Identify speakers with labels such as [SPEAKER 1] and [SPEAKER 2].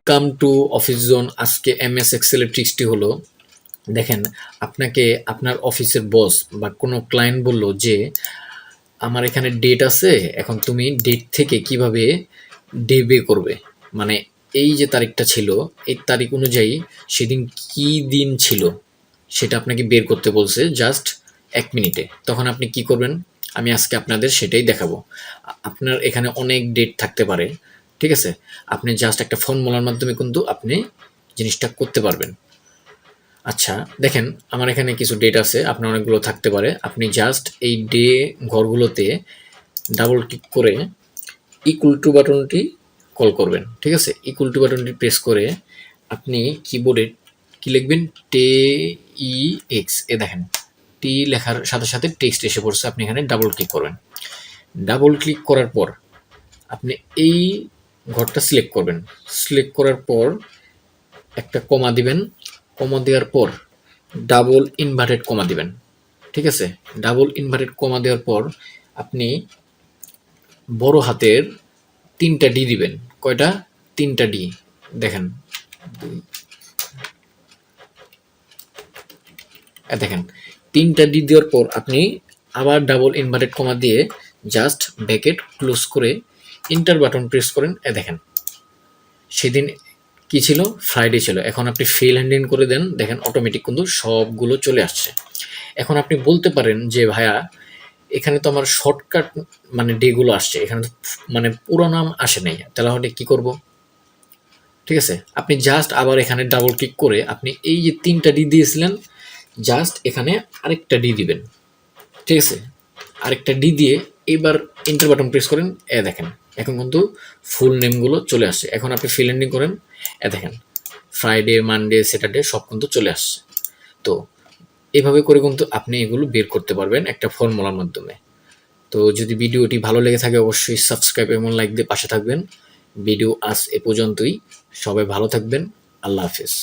[SPEAKER 1] Welcome to office zone. আজকে MS এক্সেলের ট্রিক্সটি হলো, দেখেন, আপনাকে আপনার অফিসের বস বা কোনো ক্লায়েন্ট বলল যে আমার এখানে ডেট আছে, এখন তুমি ডেট থেকে কিভাবে ডে বে করবে, মানে এই যে তারিখটা ছিল, এই তারিখ অনুযায়ী সেদিন কি দিন ছিল সেটা আপনাকে বের করতে বলছে জাস্ট 1 মিনিটে। তখন আপনি কি করবেন, আমি আজকে আপনাদের সেটাই দেখাবো। আপনার এখানে অনেক ডেট থাকতে পারে, ঠিক আছে? আপনি জাস্ট একটা ফর্মুলার মাধ্যমে কিন্তু আপনি জিনিসটা করতে পারবেন। আচ্ছা, দেখেন, আমার এখানে কিছু ডেট আছে, আপনার অনেকগুলো থাকতে পারে। আপনি জাস্ট এই ডে ঘরগুলোতে ডাবল ক্লিক করে ইকুয়াল টু বাটনটি কল করবেন, ঠিক আছে? ইকুয়াল টু বাটনটি প্রেস করে আপনি কিবোর্ডে কি লিখবেন, টে ই এক্স, এ দেখেন টি লেখার সাথে সাথে টেক্সট এসে পড়ছে। আপনি এখানে ডাবল ক্লিক করবেন। ডাবল ক্লিক করার পর আপনি এই ঘরটা সিলেক্ট করবেন। সিলেক্ট করার পর একটা কমা দিবেন। কমা দেওয়ার পর ডাবল ইনভার্টেড কমা দিবেন, ঠিক আছে? ডাবল ইনভার্টেড কমা দেওয়ার পর আপনি বড় হাতের 3টা ডি দিবেন। কয়টা? 3টা ডি। দেখেন, দেখেন 3টা ডি দেওয়ার পর আপনি আবার ডাবল ইনভার্টেড কমা দিয়ে জাস্ট ব্র্যাকেট ক্লোজ করে এন্টার বাটন প্রেস করেন। দেখেন সেদিন কি ছিল, ফ্রাইডে ছিল। এখন আপনি ফিল হ্যান্ড ইন করে দেন, দেখেন অটোমেটিক কিন্তু সবগুলো চলে আসছে। এখন আপনি বলতে পারেন যে ভাইয়া, এখানে তো আমার শর্টকাট মানে ডেগুলো আসছে, এখানে তো মানে পুরো নাম আসে নাই, তাহলে হলে কি করব? ঠিক আছে, আপনি জাস্ট আবার এখানে ডাবল ক্লিক করে আপনি এই যে 3টা ডি দিয়েছিলেন, জাস্ট এখানে আরেকটা ডি দিবেন, ঠিক আছে? আরেকটা ডি দিয়ে এবার এন্টার বাটন প্রেস করেন। দেখেন এখন কিন্তু ফুল নেমগুলো চলে আসছে। এখন আপনি ফিল এন্ডিং করেন, দেখেন ফ্রাইডে, মানডে, স্যাটারডে সব কিন্তু চলে আসছে। তো এভাবে করে কিন্তু আপনি এগুলো বের করতে পারবেন একটা ফর্মুলার মাধ্যমে। তো যদি ভিডিওটি ভালো লেগে থাকে অবশ্যই সাবস্ক্রাইব এবং লাইক দিয়ে পাশে থাকবেন। ভিডিও আজ এ পর্যন্তই। সবাই ভালো থাকবেন। আল্লাহ হাফেজ।